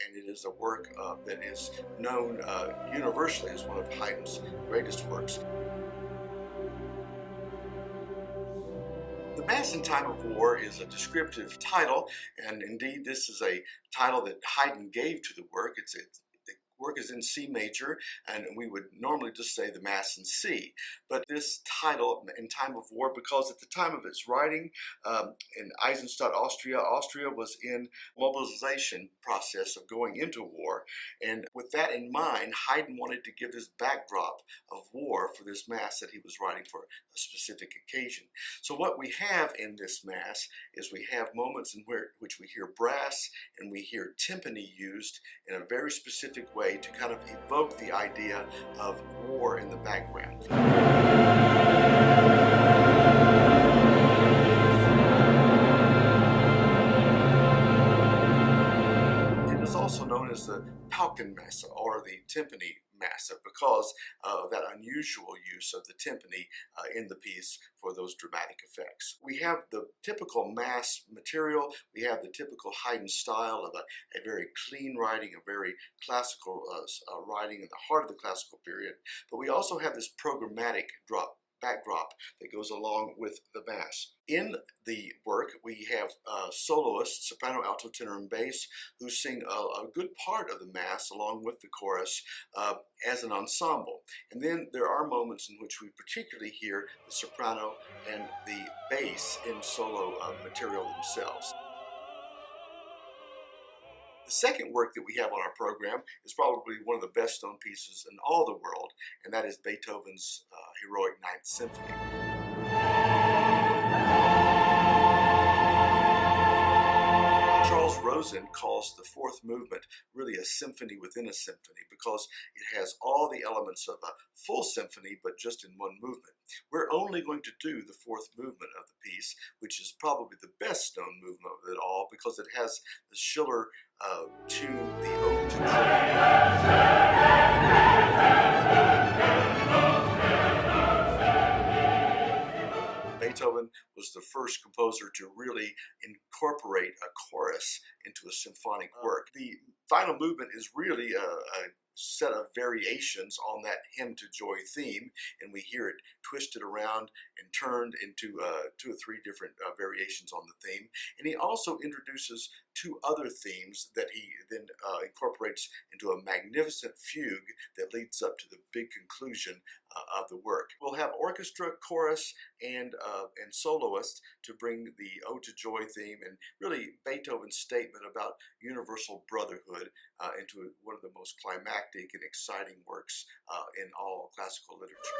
and it is a work that is known universally as one of Haydn's greatest works. The Mass in Time of War is a descriptive title, and indeed this is a title that Haydn gave to the work. The work is in C major, and we would normally just say the Mass in C. But this title, In Time of War, because at the time of its writing, in Eisenstadt, Austria was in mobilization process of going into war. And with that in mind, Haydn wanted to give this backdrop of war for this Mass that he was writing for a specific occasion. So what we have in this Mass is we have moments in which we hear brass and we hear timpani used in a very specific way to kind of evoke the idea of war in the background. It is also known as the Paukenmesse, or the timpani Massa, because of that unusual use of the timpani in the piece for those dramatic effects. We have the typical Mass material, we have the typical Haydn style of a very clean writing, a very classical writing in the heart of the classical period, but we also have this programmatic backdrop that goes along with the Mass. In the work, we have soloists, soprano, alto, tenor, and bass, who sing a good part of the Mass along with the chorus as an ensemble. And then there are moments in which we particularly hear the soprano and the bass in solo material themselves. The second work that we have on our program is probably one of the best known pieces in all the world, and that is Beethoven's heroic 9th Symphony. Charles Rosen calls the fourth movement really a symphony within a symphony because it has all the elements of a full symphony but just in one movement. We're only going to do the fourth movement of the piece, which is probably the best known movement of it all because it has the Schiller tune, the Ode to Beethoven was the first composer to really incorporate a chorus into a symphonic work. The final movement is really a set of variations on that Hymn to Joy theme, and we hear it twisted around and turned into 2 or 3 different variations on the theme. And he also introduces 2 other themes that he then incorporates into a magnificent fugue that leads up to the big conclusion of the work. We'll have orchestra, chorus, and soloist to bring the Ode to Joy theme and really Beethoven's statement about universal brotherhood into one of the most climactic and exciting works in all classical literature.